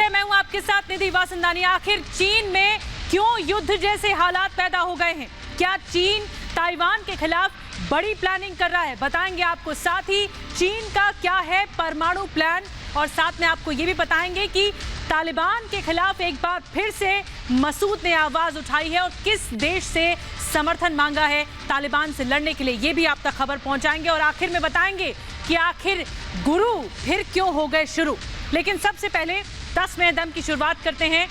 है, मैं हूं आपके साथ निधि वासंदानी। आखिर चीन में क्यों युद्ध जैसे हालात पैदा हो गए हैं? क्या चीन ताइवान के खिलाफ बड़ी प्लानिंग कर रहा है? बताएंगे आपको। साथ ही चीन का क्या है परमाणु प्लान, और साथ में आपको ये भी बताएंगे कि तालिबान के खिलाफ एक बार फिर से मसूद ने आवाज उठाई है और किस देश से समर्थन मांगा है तालिबान से लड़ने के लिए, ये भी आप तक खबर पहुंचाएंगे। और आखिर में बताएंगे कि आखिर गुरु फिर क्यों हो गए शुरू। लेकिन सबसे पहले 10 में दम की शुरुआत करते हैं।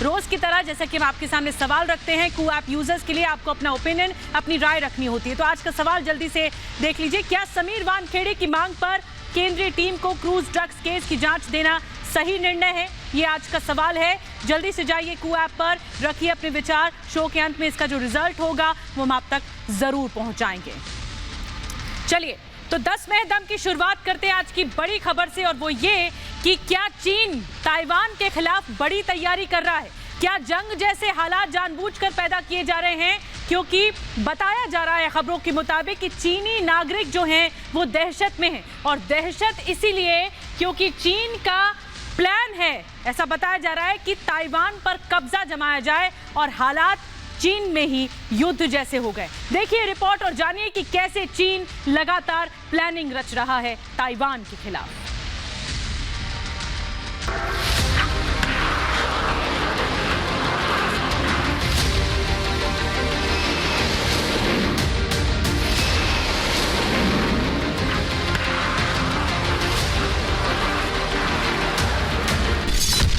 रोज की तरह जैसा कि हम आपके सामने सवाल रखते हैं, कू ऐप यूजर्स के लिए आपको अपना ओपिनियन, अपनी राय रखनी होती है। तो आज का सवाल जल्दी से देख लीजिए। क्या समीर वानखेड़े की मांग पर केंद्रीय टीम को क्रूज ड्रग्स केस की जांच देना सही निर्णय है? ये आज का सवाल है। जल्दी से जाइए कू ऐप पर, रखिए अपने विचार। शो के अंत में इसका जो रिजल्ट होगा वो हम आप तक जरूर पहुंचाएंगे। चलिए तो 10 में दम की शुरुआत करते हैं आज की बड़ी खबर से, और वो ये कि क्या चीन ताइवान के खिलाफ बड़ी तैयारी कर रहा है? क्या जंग जैसे हालात जानबूझकर पैदा किए जा रहे हैं? क्योंकि बताया जा रहा है खबरों के मुताबिक कि चीनी नागरिक जो हैं वो दहशत में हैं, और दहशत इसीलिए क्योंकि चीन का प्लान है, ऐसा बताया जा रहा है कि ताइवान पर कब्जा जमाया जाए और हालात चीन में ही युद्ध जैसे हो गए। देखिए रिपोर्ट और जानिए कि कैसे चीन लगातार प्लानिंग रच रहा है ताइवान के खिलाफ।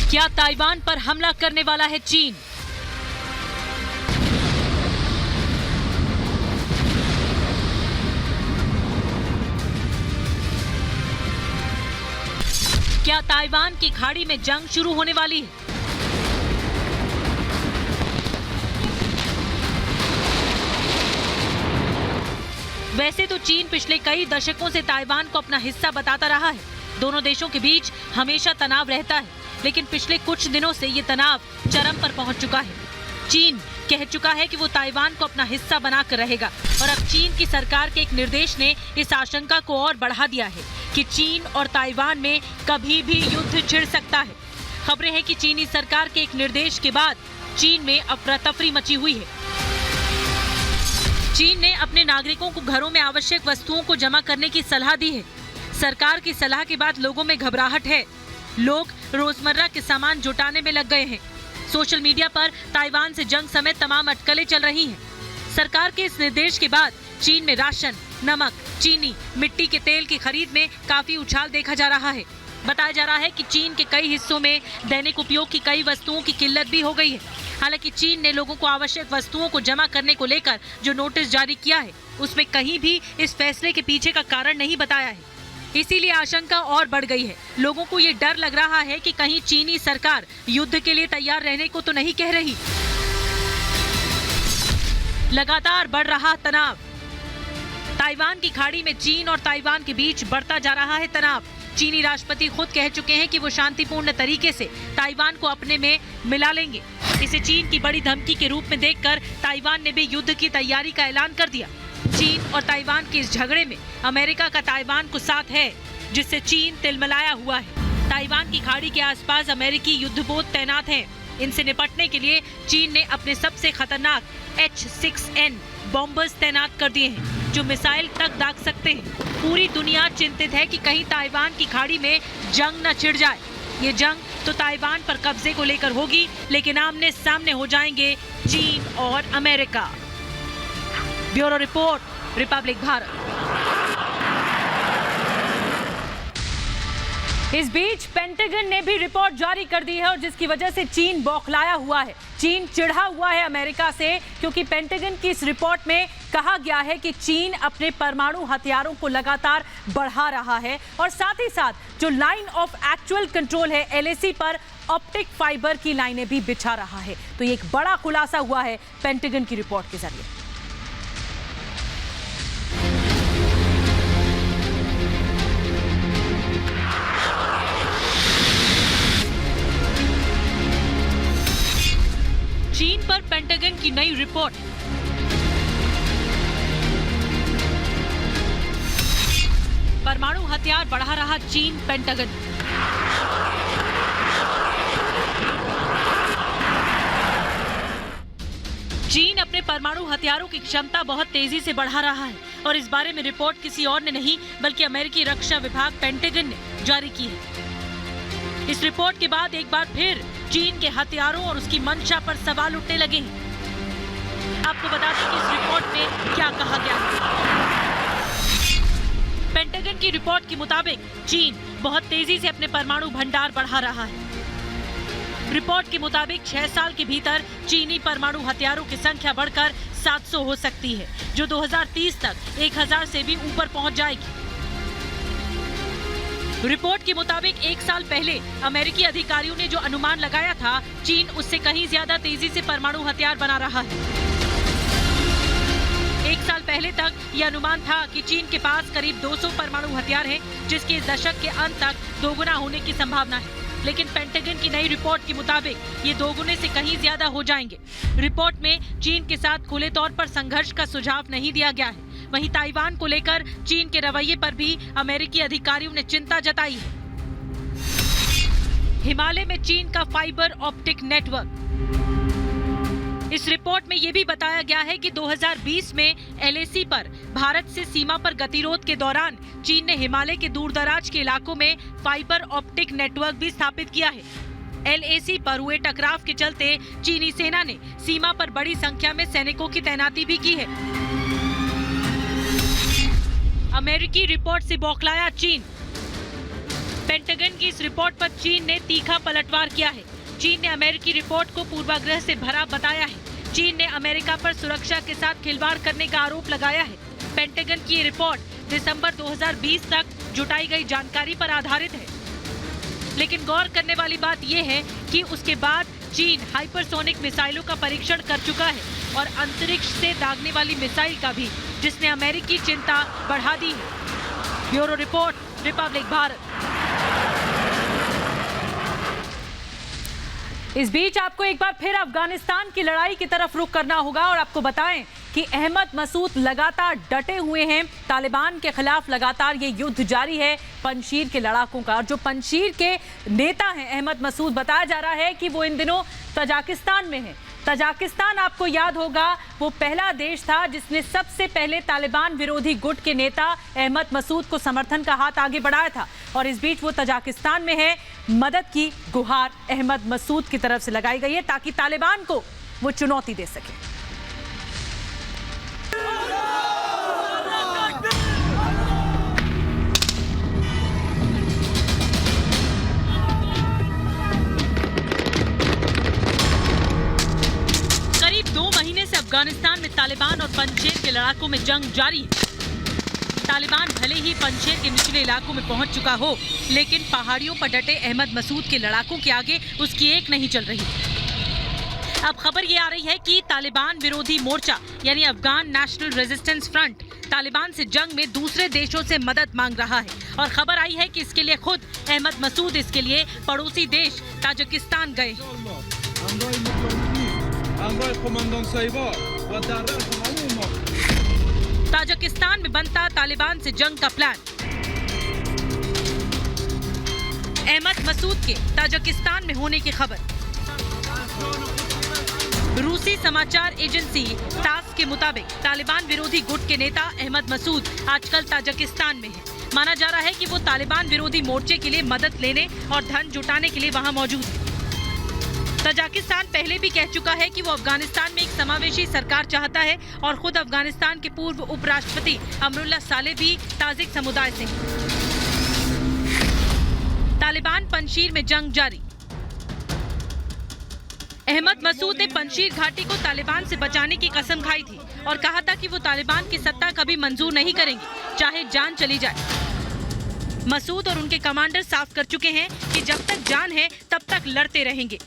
क्या ताइवान पर हमला करने वाला है चीन? क्या ताइवान की खाड़ी में जंग शुरू होने वाली है? वैसे तो चीन पिछले कई दशकों से ताइवान को अपना हिस्सा बताता रहा है। दोनों देशों के बीच हमेशा तनाव रहता है, लेकिन पिछले कुछ दिनों से ये तनाव चरम पर पहुंच चुका है। चीन कह चुका है कि वो ताइवान को अपना हिस्सा बनाकर रहेगा, और अब चीन की सरकार के एक निर्देश ने इस आशंका को और बढ़ा दिया है कि चीन और ताइवान में कभी भी युद्ध छिड़ सकता है। खबरें हैं कि चीनी सरकार के एक निर्देश के बाद चीन में अफरा तफरी मची हुई है। चीन ने अपने नागरिकों को घरों में आवश्यक वस्तुओं को जमा करने की सलाह दी है। सरकार की सलाह के बाद लोगों में घबराहट है। लोग रोजमर्रा के सामान जुटाने में लग गए हैं। सोशल मीडिया पर ताइवान से जंग समेत तमाम अटकलें चल रही हैं। सरकार के इस निर्देश के बाद चीन में राशन, नमक, चीनी, मिट्टी के तेल की खरीद में काफी उछाल देखा जा रहा है। बताया जा रहा है कि चीन के कई हिस्सों में दैनिक उपयोग की कई वस्तुओं की किल्लत भी हो गई है। हालांकि चीन ने लोगों को आवश्यक वस्तुओं को जमा करने को लेकर जो नोटिस जारी किया है, उसमें कहीं भी इस फैसले के पीछे का कारण नहीं बताया है। इसीलिए आशंका और बढ़ गई है। लोगों को ये डर लग रहा है कि कहीं चीनी सरकार युद्ध के लिए तैयार रहने को तो नहीं कह रही। लगातार बढ़ रहा तनाव। ताइवान की खाड़ी में चीन और ताइवान के बीच बढ़ता जा रहा है तनाव। चीनी राष्ट्रपति खुद कह चुके हैं कि वो शांतिपूर्ण तरीके से ताइवान को अपने में मिला लेंगे। इसे चीन की बड़ी धमकी के रूप में देखकर ताइवान ने भी युद्ध की तैयारी का ऐलान कर दिया। चीन और ताइवान के इस झगड़े में अमेरिका का ताइवान को साथ है, जिससे चीन तिलमिलाया हुआ है। ताइवान की खाड़ी के आसपास अमेरिकी युद्धपोत तैनात हैं। इनसे निपटने के लिए चीन ने अपने सबसे खतरनाक H-6N बॉम्बर्स तैनात कर दिए हैं, जो मिसाइल तक दाग सकते हैं। पूरी दुनिया चिंतित है कि कहीं ताइवान की खाड़ी में जंग न छिड़ जाए। ये जंग तो ताइवान पर कब्जे को लेकर होगी, लेकिन आमने सामने हो जाएंगे चीन और America. Bureau report, Republic Bharat. इस बीच पेंटागन ने भी रिपोर्ट जारी कर दी है, और जिसकी वजह से चीन बौखलाया हुआ है। चीन चिढ़ा हुआ है अमेरिका से, क्योंकि पेंटागन की इस रिपोर्ट में कहा गया है कि चीन अपने परमाणु हथियारों को लगातार बढ़ा रहा है, और साथ ही साथ जो लाइन ऑफ एक्चुअल कंट्रोल है LAC पर ऑप्टिक फाइबर की लाइनें भी बिछा रहा है। तो ये एक बड़ा खुलासा हुआ है पेंटागन की रिपोर्ट के जरिए। चीन पर पेंटागन की नई रिपोर्ट। परमाणु हथियार बढ़ा रहा चीन। पेंटागन परमाणु हथियारों की क्षमता बहुत तेजी से बढ़ा रहा है और इस बारे में रिपोर्ट किसी और ने नहीं बल्कि अमेरिकी रक्षा विभाग पेंटागन ने जारी की है। इस रिपोर्ट के बाद एक बार फिर चीन के हथियारों और उसकी मंशा पर सवाल उठने लगे हैं। आपको बता दें कि इस रिपोर्ट में क्या कहा गया है। पेंटागन की रिपोर्ट के मुताबिक चीन बहुत तेजी से अपने परमाणु भंडार बढ़ा रहा है। रिपोर्ट के मुताबिक 6 साल के भीतर चीनी परमाणु हथियारों की संख्या बढ़कर 700 हो सकती है, जो 2030 तक 1000 से भी ऊपर पहुंच जाएगी। रिपोर्ट के मुताबिक 1 साल पहले अमेरिकी अधिकारियों ने जो अनुमान लगाया था, चीन उससे कहीं ज्यादा तेजी से परमाणु हथियार बना रहा है। 1 साल पहले तक यह अनुमान था कि चीन के पास करीब 200 परमाणु हथियार हैं, जिसके इस दशक के अंत तक दोगुना होने की संभावना है। लेकिन पेंटागन की नई रिपोर्ट के मुताबिक ये दोगुने से कहीं ज्यादा हो जाएंगे। रिपोर्ट में चीन के साथ खुले तौर पर संघर्ष का सुझाव नहीं दिया गया है। वहीं ताइवान को लेकर चीन के रवैये पर भी अमेरिकी अधिकारियों ने चिंता जताई है। हिमालय में चीन का फाइबर ऑप्टिक नेटवर्क। इस रिपोर्ट में यह भी बताया गया है कि 2020 में LAC पर भारत से सीमा पर गतिरोध के दौरान चीन ने हिमालय के दूरदराज के इलाकों में फाइबर ऑप्टिक नेटवर्क भी स्थापित किया है। LAC पर हुए टकराव के चलते चीनी सेना ने सीमा पर बड़ी संख्या में सैनिकों की तैनाती भी की है। अमेरिकी रिपोर्ट से बौखलाया चीन। पेंटागन की इस रिपोर्ट पर चीन ने तीखा पलटवार किया है। चीन ने अमेरिकी रिपोर्ट को पूर्वाग्रह से भरा बताया है। चीन ने अमेरिका पर सुरक्षा के साथ खिलवाड़ करने का आरोप लगाया है। पेंटागन की ये रिपोर्ट दिसंबर 2020 तक जुटाई गई जानकारी पर आधारित है। लेकिन गौर करने वाली बात यह है कि उसके बाद चीन हाइपरसोनिक मिसाइलों का परीक्षण कर चुका है और अंतरिक्ष से दागने वाली मिसाइल का भी, जिसने अमेरिकी चिंता बढ़ा दी है। Bureau report, Republic Bharat. इस बीच आपको एक बार फिर अफगानिस्तान की लड़ाई की तरफ रुख करना होगा और आपको बताएं कि अहमद मसूद लगातार डटे हुए हैं। तालिबान के खिलाफ लगातार ये युद्ध जारी है पंजशीर के लड़ाकों का। और जो पंजशीर के नेता हैं अहमद मसूद, बताया जा रहा है कि वो इन दिनों तजाकिस्तान में है। तजाकिस्तान आपको याद होगा वो पहला देश था जिसने सबसे पहले तालिबान विरोधी गुट के नेता अहमद मसूद को समर्थन का हाथ आगे बढ़ाया था। और इस बीच वो तजाकिस्तान में है। मदद की गुहार अहमद मसूद की तरफ से लगाई गई है ताकि तालिबान को वो चुनौती दे सके। अफगानिस्तान में तालिबान और पंजशेर के लड़ाकों में जंग जारी है। तालिबान भले ही पंजशेर के निचले इलाकों में पहुंच चुका हो, लेकिन पहाड़ियों पर डटे अहमद मसूद के लड़ाकों के आगे उसकी एक नहीं चल रही। अब खबर ये आ रही है कि तालिबान विरोधी मोर्चा यानी Afghan national resistance front Taliban से जंग में दूसरे देशों से मदद मांग रहा है। और खबर आई है कि इसके लिए खुद अहमद मसूद इसके लिए पड़ोसी देश ताजिकिस्तान गए। ताजिकिस्तान में बनता तालिबान से जंग का प्लान। अहमद मसूद के ताजिकिस्तान में होने की खबर। रूसी समाचार एजेंसी तास के मुताबिक तालिबान विरोधी गुट के नेता अहमद मसूद आजकल ताजिकिस्तान में है। माना जा रहा है कि वो तालिबान विरोधी मोर्चे के लिए मदद लेने और धन जुटाने के लिए वहां मौजूद है। ताजिकिस्तान पहले भी कह चुका है कि वो अफगानिस्तान में एक समावेशी सरकार चाहता है और खुद अफगानिस्तान के पूर्व उपराष्ट्रपति अमरुल्लाह सालेह भी ताजिक समुदाय से हैं। तालिबान पंजशीर में जंग जारी। अहमद मसूद ने पंजशीर घाटी को तालिबान से बचाने की कसम खाई थी और कहा था कि वो तालिबान की सत्ता कभी मंजूर नहीं करेंगे, चाहे जान चली जाए। मसूद और उनके कमांडर साफ कर चुके हैं कि जब तक जान है तब तक लड़ते रहेंगे।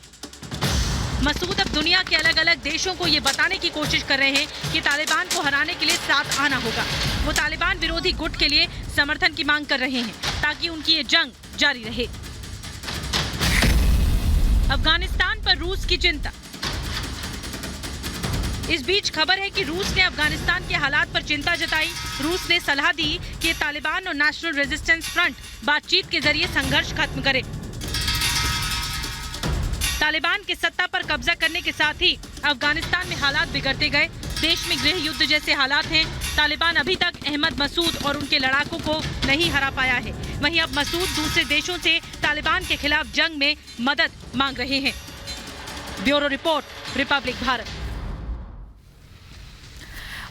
मसूद अब दुनिया के अलग अलग देशों को ये बताने की कोशिश कर रहे हैं कि तालिबान को हराने के लिए साथ आना होगा। वो तालिबान विरोधी गुट के लिए समर्थन की मांग कर रहे हैं ताकि उनकी ये जंग जारी रहे। अफगानिस्तान पर रूस की चिंता। इस बीच खबर है कि रूस ने अफगानिस्तान के हालात पर चिंता जताई। रूस ने सलाह दी कि तालिबान और नेशनल रेजिस्टेंस फ्रंट बातचीत के जरिए संघर्ष खत्म करे। तालिबान के सत्ता पर कब्जा करने के साथ ही अफगानिस्तान में हालात बिगड़ते गए। देश में गृह युद्ध जैसे हालात हैं। तालिबान अभी तक अहमद मसूद और उनके लड़ाकों को नहीं हरा पाया है। वहीं अब मसूद दूसरे देशों से तालिबान के खिलाफ जंग में मदद मांग रहे हैं। Bureau report, Republic Bharat.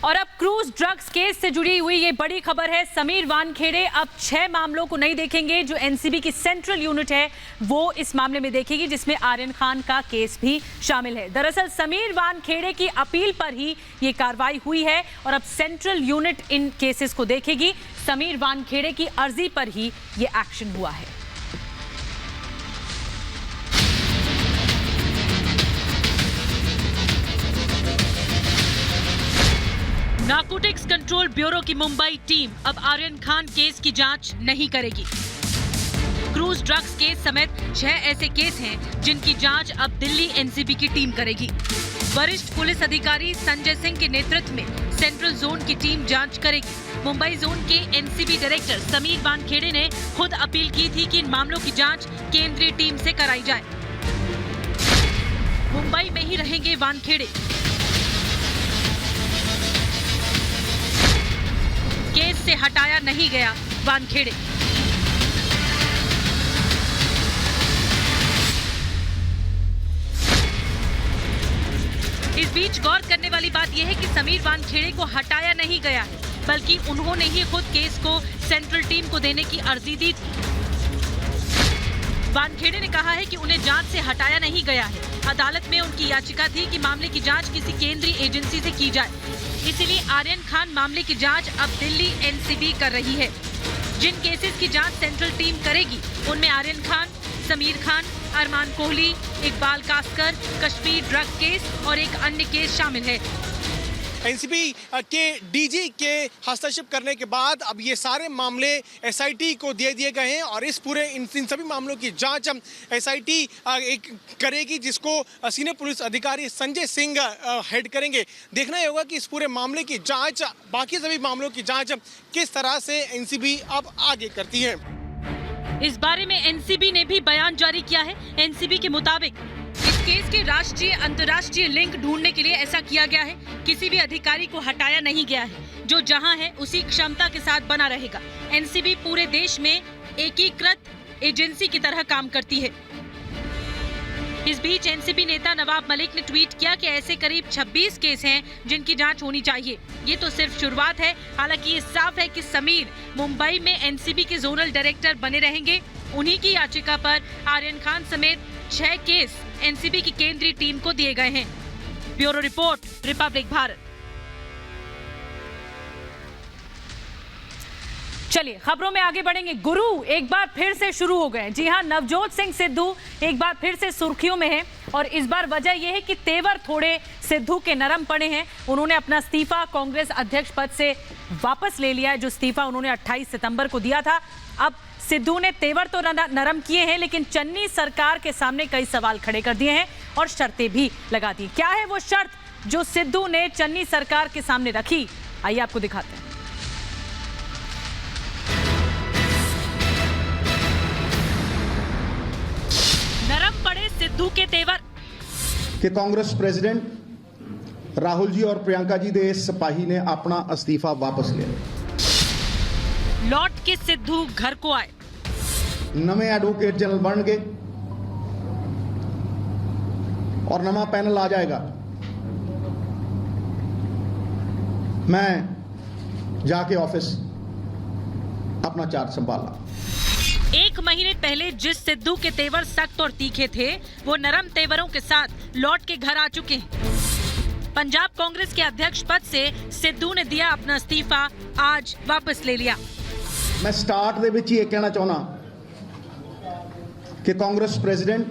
और अब क्रूज ड्रग्स केस से जुड़ी हुई ये बड़ी खबर है। समीर वानखेड़े अब 6 मामलों को नहीं देखेंगे। जो एनसीबी की सेंट्रल यूनिट है वो इस मामले में देखेगी, जिसमें आर्यन खान का केस भी शामिल है। दरअसल समीर वानखेड़े की अपील पर ही ये कार्रवाई हुई है और अब सेंट्रल यूनिट इन केसेस को देखेगी। समीर वानखेड़े की अर्जी पर ही ये एक्शन हुआ है। नारकोटिक्स कंट्रोल ब्यूरो की मुंबई टीम अब आर्यन खान केस की जांच नहीं करेगी। क्रूज ड्रग्स केस समेत 6 ऐसे केस हैं जिनकी जांच अब दिल्ली एनसीबी की टीम करेगी। वरिष्ठ पुलिस अधिकारी संजय सिंह के नेतृत्व में सेंट्रल जोन की टीम जांच करेगी। मुंबई जोन के एनसीबी डायरेक्टर समीर वानखेड़े ने खुद अपील की थी कि इन मामलों की जांच केंद्रीय टीम से कराई जाए। मुंबई में ही रहेंगे वानखेड़े। केस से हटाया नहीं गया वानखेड़े। इस बीच गौर करने वाली बात यह है कि समीर वानखेड़े को हटाया नहीं गया है, बल्कि उन्होंने ही खुद केस को सेंट्रल टीम को देने की अर्जी दी थी। वानखेड़े ने कहा है कि उन्हें जांच से हटाया नहीं गया है। अदालत में उनकी याचिका थी कि मामले की जांच किसी केंद्रीय एजेंसी से की जाए। इसीलिए आर्यन खान मामले की जांच अब दिल्ली एनसीबी कर रही है। जिन केसेस की जांच सेंट्रल टीम करेगी उनमें आर्यन खान, समीर खान, अरमान कोहली, इकबाल कास्कर, कश्मीर ड्रग केस और एक अन्य केस शामिल है। एनसीबी के डीजी के हस्तक्षेप करने के बाद अब ये सारे मामले एसआईटी को दे दिए गए हैं और इस पूरे इन सभी मामलों की जांच एसआईटी करेगी, जिसको सीनियर पुलिस अधिकारी संजय सिंह हेड करेंगे। देखना ही होगा कि इस पूरे मामले की जांच, बाकी सभी मामलों की जांच किस तरह से एनसीबी अब आगे करती है। इस बारे में एनसीबी ने भी बयान जारी किया है। एनसीबी के मुताबिक इस केस के राष्ट्रीय अंतर्राष्ट्रीय लिंक ढूंढने के लिए ऐसा किया गया है। किसी भी अधिकारी को हटाया नहीं गया है। जो जहां है उसी क्षमता के साथ बना रहेगा। एनसीबी पूरे देश में एकीकृत एजेंसी की तरह काम करती है। इस बीच एनसीबी नेता नवाब मलिक ने ट्वीट किया कि ऐसे करीब 26 केस हैं जिनकी जांच होनी चाहिए। ये तो सिर्फ शुरुआत है। हालांकि ये साफ है कि समीर मुंबई में एनसीबी के जोनल डायरेक्टर बने रहेंगे। उन्हीं की याचिका पर आर्यन खान समेत 6 केस एनसीबी की केंद्रीय टीम को दिए गए हैं। Bureau report, Republic Bharat. चलिए खबरों में आगे बढ़ेंगे। गुरु एक बार फिर से शुरू हो गए। जी हां, नवजोत सिंह सिद्धू एक बार फिर से सुर्खियों में है और इस बार वजह यह है कि तेवर थोड़े सिद्धू के नरम पड़े हैं। उन्होंने अपना इस्तीफा कांग्रेस अध्यक्ष पद से वापस ले लिया है, जो इस्तीफा उन्होंने 28 सितंबर को दिया था। अब सिद्धू ने तेवर तो नरम किए हैं, लेकिन चन्नी सरकार के सामने कई सवाल खड़े कर दिए हैं और शर्तें भी लगा दी। क्या है वो शर्त जो सिद्धू ने चन्नी सरकार के सामने रखी? आइए आपको दिखाते हैं। नरम पड़े सिद्धू के तेवर कि कांग्रेस प्रेसिडेंट राहुल जी और प्रियंका जी दे सिपाही ने अपना अस्तीफा वापस लिया। लौट के सिद्धू घर को आए। नवे एडवोकेट जनरल बन गए और नवा पैनल आ जाएगा। मैं जाके ऑफिस अपना चार्ज संभाला। 1 महीने पहले जिस सिद्धू के तेवर सख्त और तीखे थे, वो नरम तेवरों के साथ लौट के घर आ चुके हैं। पंजाब कांग्रेस के अध्यक्ष पद से सिद्धू ने दिया अपना इस्तीफा, आज वापस ले लिया। मैं स्टार्ट दे विच ही ये कहना चाहना कि कांग्रेस प्रेसिडेंट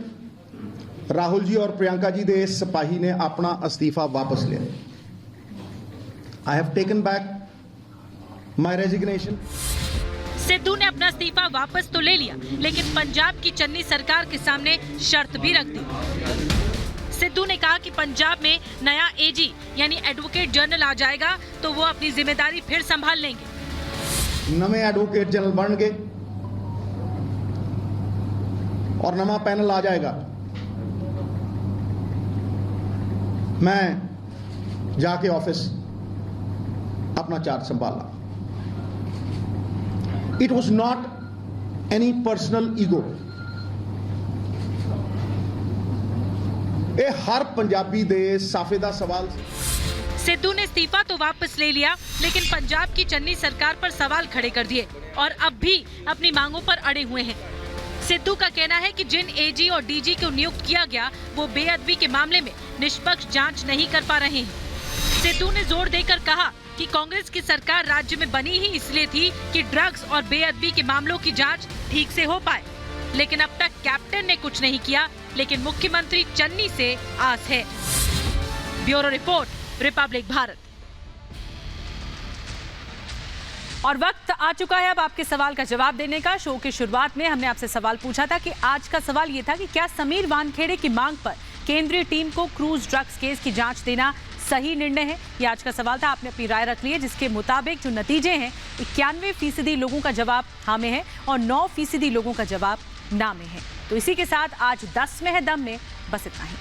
राहुल जी और प्रियंका जी दे सिपाही ने अपना अस्तीफा वापस लिया। I have taken back my resignation. Sidhu ने अपना इस्तीफा वापस तो ले लिया, लेकिन पंजाब की चन्नी सरकार के सामने शर्त भी रख दी। सिद्धू ने कहा कि पंजाब में नया एजी यानी एडवोकेट जनरल आ जाएगा तो वो अपनी जिम्मेदारी फिर संभाल लेंगे। नवे एडवोकेट जनरल बन गए और नवा पैनल आ जाएगा। मैं जाके ऑफिस अपना चार्ज संभाला। It was not any personal ego. ये हर पंजाबी दे साफे दा सवाल। सिद्धू ने इस्तीफा तो वापस ले लिया, लेकिन पंजाब की चन्नी सरकार पर सवाल खड़े कर दिए और अब भी अपनी मांगों पर अड़े हुए हैं। सिद्धू का कहना है कि जिन एजी और डीजी को नियुक्त किया गया वो बेअदबी के मामले में निष्पक्ष जांच नहीं कर पा रहे हैं। सिद्धू ने जोर देकर कहा कि कांग्रेस की सरकार राज्य में बनी ही इसलिए थी कि ड्रग्स और बेअदबी के मामलों की जांच ठीक से हो पाए, लेकिन अब तक कैप्टन ने कुछ नहीं किया, लेकिन मुख्यमंत्री चन्नी से आस है। Bureau report, Republic Bharat. और वक्त आ चुका है अब आपके सवाल का जवाब देने का। शो की शुरुआत में हमने आपसे सवाल पूछा था कि आज का सवाल ये था कि क्या समीर वानखेड़े की मांग पर केंद्रीय टीम को क्रूज ड्रग्स केस की जांच देना सही निर्णय है? ये आज का सवाल था। आपने अपनी राय रख ली है, जिसके मुताबिक जो नतीजे हैं 91% लोगों का जवाब हाँ में है और 9% लोगों का जवाब ना में है। तो इसी के साथ आज 10 में है दम में बस इतना ही।